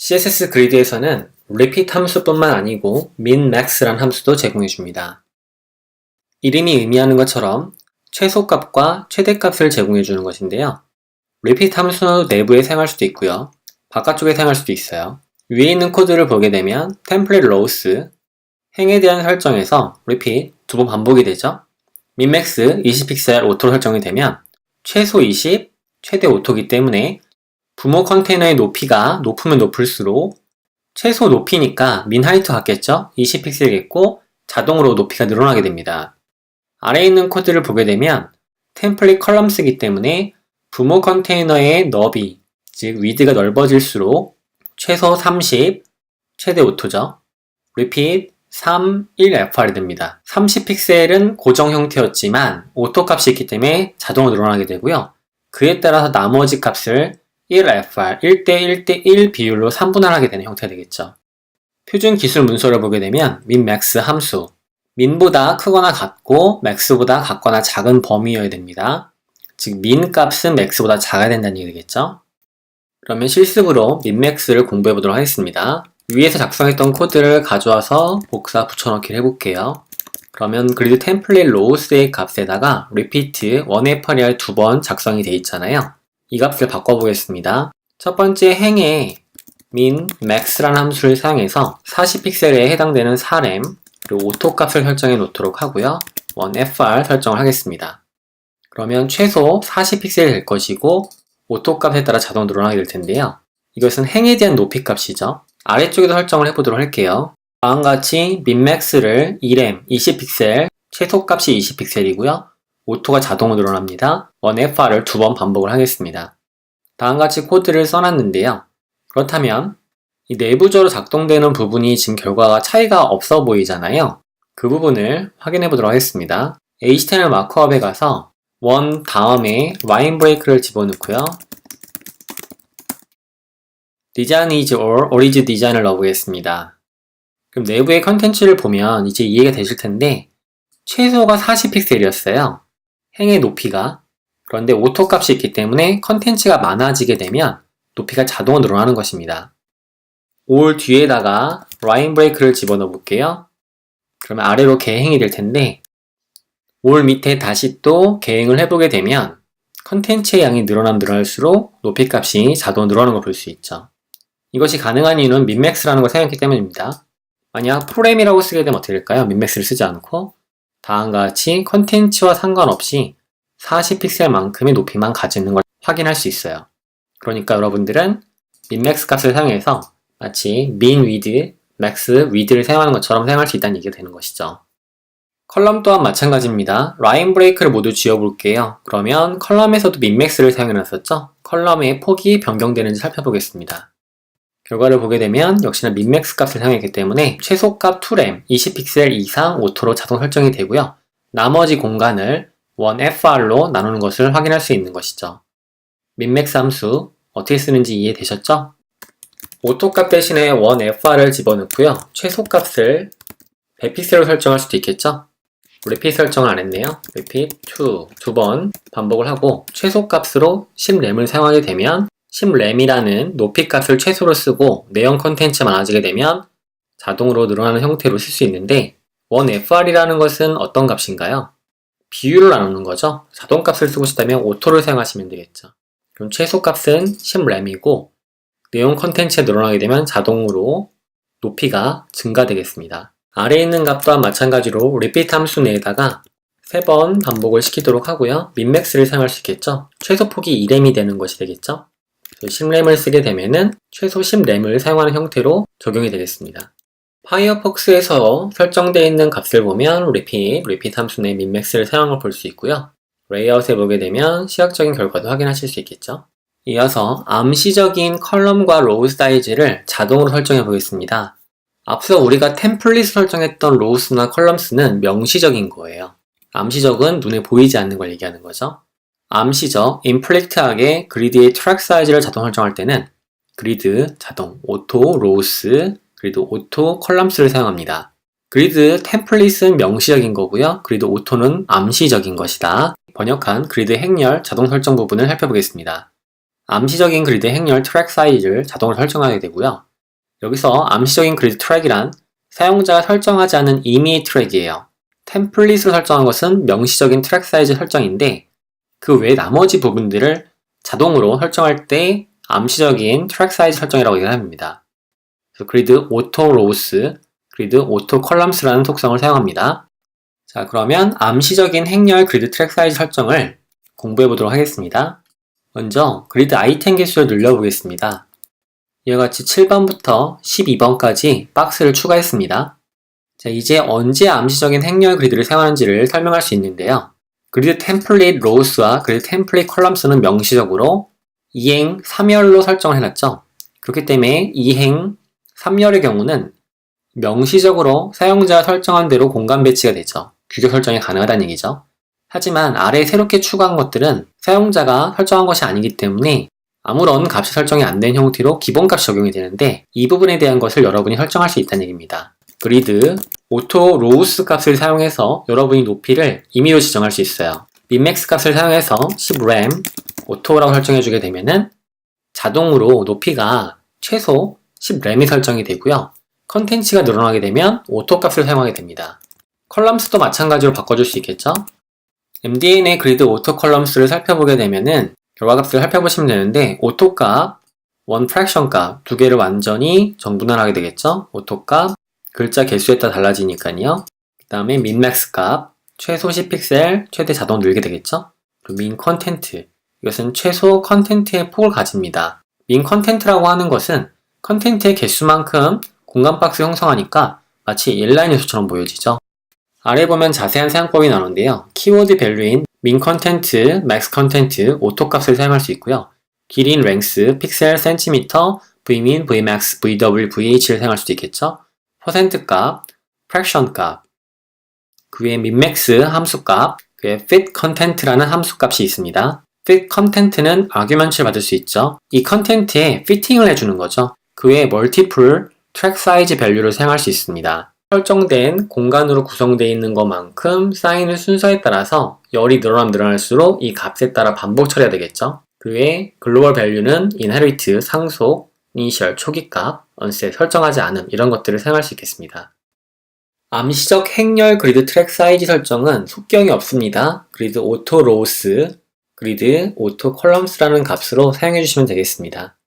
CSS 그리드에서는 repeat 함수뿐만 아니고 min-max란 함수도 제공해줍니다. 이름이 의미하는 것처럼 최소값과 최대값을 제공해주는 것인데요. repeat 함수는 내부에 사용할 수도 있고요. 바깥쪽에 사용할 수도 있어요. 위에 있는 코드를 보게 되면 template rows, 행에 대한 설정에서 repeat 두 번 반복이 되죠. min-max 20픽셀 오토로 설정이 되면 최소 20, 최대 오토이기 때문에 부모 컨테이너의 높이가 높으면 높을수록 최소 높이니까 min height 같겠죠? 20픽셀이겠고 자동으로 높이가 늘어나게 됩니다. 아래에 있는 코드를 보게 되면 template columns이기 때문에 부모 컨테이너의 너비, 즉 width가 넓어질수록 최소 30, 최대 오토죠. repeat 3, 1 FR이 됩니다. 30픽셀은 고정 형태였지만 오토 값이 있기 때문에 자동으로 늘어나게 되고요. 그에 따라서 나머지 값을 1FR, 1대1대1 비율로 3분할하게 되는 형태가 되겠죠. 표준 기술 문서를 보게 되면 min-max 함수, min보다 크거나 같고 max보다 같거나 작은 범위여야 됩니다. 즉 min 값은 max보다 작아야 된다는 얘기 되겠죠. 그러면 실습으로 min-max를 공부해 보도록 하겠습니다. 위에서 작성했던 코드를 가져와서 복사 붙여넣기를 해볼게요. 그러면 그리드 템플릿 로우스의 값에다가 repeat 1FR이 두 번 작성이 되어 있잖아요. 이 값을 바꿔보겠습니다. 첫 번째 행에 min-max라는 함수를 사용해서 40픽셀에 해당되는 4램 그리고 오토 값을 설정해 놓도록 하고요. 1FR 설정을 하겠습니다. 그러면 최소 40픽셀이 될 것이고 오토 값에 따라 자동 늘어나게 될 텐데요. 이것은 행에 대한 높이 값이죠. 아래쪽에도 설정을 해보도록 할게요. 다음같이 min-max를 2램 20픽셀, 최소 값이 20픽셀이고요. 오토가 자동으로 늘어납니다. 1FR을 두 번 반복을 하겠습니다. 다음같이 코드를 써놨는데요. 그렇다면 이 내부적으로 작동되는 부분이 지금 결과가 차이가 없어 보이잖아요. 그 부분을 확인해 보도록 하겠습니다. HTML 마크업에 가서 원 다음에 라인 브레이크를 집어넣고요. design is or origin design을 넣어보겠습니다. 그럼 내부의 컨텐츠를 보면 이제 이해가 되실 텐데 최소가 40픽셀이었어요. 행의 높이가. 그런데 오토 값이 있기 때문에 컨텐츠가 많아지게 되면 높이가 자동으로 늘어나는 것입니다. 올 뒤에다가 라인 브레이크를 집어넣어 볼게요. 그러면 아래로 개행이 될 텐데 올 밑에 다시 또 개행을 해보게 되면 컨텐츠의 양이 늘어나면 늘어날수록 높이 값이 자동으로 늘어나는 걸 볼 수 있죠. 이것이 가능한 이유는 min-max라는 걸 사용했기 때문입니다. 만약 프로그램이라고 쓰게 되면 어떻게 될까요? min-max를 쓰지 않고 다음과 같이 컨텐츠와 상관없이 40픽셀만큼의 높이만 가지는 걸 확인할 수 있어요. 그러니까 여러분들은 min-max 값을 사용해서 마치 min width, max width를 사용하는 것처럼 사용할 수 있다는 얘기가 되는 것이죠. 컬럼 또한 마찬가지입니다. 라인 브레이크를 모두 지워볼게요. 그러면 컬럼에서도 min-max를 사용해놨었죠? 컬럼의 폭이 변경되는지 살펴보겠습니다. 결과를 보게 되면 역시나 min-max 값을 사용했기 때문에 최소값 2램 20픽셀 이상 오토로 자동 설정이 되고요. 나머지 공간을 1FR로 나누는 것을 확인할 수 있는 것이죠. min-max 함수 어떻게 쓰는지 이해되셨죠? 오토값 대신에 1FR을 집어넣고요. 최소값을 100픽셀로 설정할 수도 있겠죠? repeat 설정을 안 했네요. repeat 2 두 번 반복을 하고 최소값으로 10램을 사용하게 되면 10램이라는 높이값을 최소로 쓰고 내용 컨텐츠 많아지게 되면 자동으로 늘어나는 형태로 쓸 수 있는데 1FR이라는 것은 어떤 값인가요? 비율을 나누는 거죠. 자동값을 쓰고 싶다면 오토를 사용하시면 되겠죠. 그럼 최소값은 10램이고 내용 컨텐츠에 늘어나게 되면 자동으로 높이가 증가되겠습니다. 아래에 있는 값 또한 마찬가지로 repeat 함수 내에다가 3번 반복을 시키도록 하고요. min-max를 사용할 수 있겠죠. 최소 폭이 2램이 되는 것이 되겠죠. 10램을 쓰게 되면은 최소 10램을 사용하는 형태로 적용이 되겠습니다. 파이어폭스에서 설정되어 있는 값을 보면 repeat 함수 내 min-max를 사용한 걸 볼 수 있고요. 레이아웃에 보게 되면 시각적인 결과도 확인하실 수 있겠죠. 이어서 암시적인 컬럼과 로우 사이즈를 자동으로 설정해 보겠습니다. 앞서 우리가 템플릿을 설정했던 로우스나 컬럼스는 명시적인 거예요. 암시적은 눈에 보이지 않는 걸 얘기하는 거죠. 암시적, 임플리트하게 그리드의 트랙 사이즈를 자동 설정할 때는 그리드, 자동, 오토, 로우스, 그리드 오토, 컬럼스를 사용합니다. 그리드 템플릿은 명시적인 거고요. 그리드 오토는 암시적인 것이다. 번역한 그리드 행렬 자동 설정 부분을 살펴보겠습니다. 암시적인 그리드 행렬 트랙 사이즈를 자동으로 설정하게 되고요. 여기서 암시적인 그리드 트랙이란 사용자가 설정하지 않은 임의의 트랙이에요. 템플릿으로 설정한 것은 명시적인 트랙 사이즈 설정인데 그 외 나머지 부분들을 자동으로 설정할 때 암시적인 트랙 사이즈 설정이라고 얘기합니다. 그래서 그리드 오토 로우스, 그리드 오토 컬럼스라는 속성을 사용합니다. 자, 그러면 암시적인 행렬 그리드 트랙 사이즈 설정을 공부해 보도록 하겠습니다. 먼저 그리드 아이템 개수를 늘려보겠습니다. 이와 같이 7번부터 12번까지 박스를 추가했습니다. 자, 이제 언제 암시적인 행렬 그리드를 사용하는지를 설명할 수 있는데요. 그리드 템플릿 로우스와 그리드 템플릿 컬럼스는 명시적으로 2행 3열로 설정을 해놨죠. 그렇기 때문에 2행 3열의 경우는 명시적으로 사용자가 설정한 대로 공간 배치가 되죠. 규격 설정이 가능하다는 얘기죠. 하지만 아래에 새롭게 추가한 것들은 사용자가 설정한 것이 아니기 때문에 아무런 값이 설정이 안 된 형태로 기본값이 적용이 되는데 이 부분에 대한 것을 여러분이 설정할 수 있다는 얘기입니다. 그리드 오토 로우스 값을 사용해서 여러분이 높이를 임의로 지정할 수 있어요. 민맥스 값을 사용해서 10램 오토라고 설정해주게 되면은 자동으로 높이가 최소 10램이 설정이 되고요. 컨텐츠가 늘어나게 되면 오토 값을 사용하게 됩니다. 컬럼스도 마찬가지로 바꿔줄 수 있겠죠? MDN의 그리드 오토 컬럼스를 살펴보게 되면은 결과값을 살펴보시면 되는데 오토 값, 원 프랙션 값 두 개를 완전히 정분할하게 되겠죠? 오토 값, 글자 개수에 따라 달라지니까요. 그 다음에 민맥스 값, 최소 10픽셀, 최대 자동 늘게 되겠죠? 그리고 민 컨텐트, 이것은 최소 컨텐트의 폭을 가집니다. 민 컨텐트라고 하는 것은 컨텐트의 개수만큼 공간 박스 형성하니까 마치 인라인 요소처럼 보여지죠. 아래 보면 자세한 사용법이 나오는데요. 키워드 밸류인 min 컨텐트, max 컨텐트, 오토 값을 사용할 수 있고요. 길이인 랭스, 픽셀, 센티미터, vmin, vmax, vw, vh를 사용할 수도 있겠죠. 퍼센트 값, 프랙션 값, 그 외에 minmax 함수 값, 그 외에 fit content라는 함수 값이 있습니다. fit content는 argument을 받을 수 있죠. 이 컨텐트에 피팅을 해주는 거죠. 그 외에 multiple track size value를 사용할 수 있습니다. 설정된 공간으로 구성되어 있는 것만큼 쌓이는 순서에 따라서 열이 늘어나면 늘어날수록 이 값에 따라 반복 처리해야 되겠죠. 그 외에 글로벌 밸류는 inherit, 상속, initial, 초기값, unset, 설정하지 않음 이런 것들을 사용할 수 있겠습니다. 암시적 행렬 그리드 트랙 사이즈 설정은 속경이 없습니다. 그리드 오토 로우스, 그리드 오토 컬럼스라는 값으로 사용해 주시면 되겠습니다.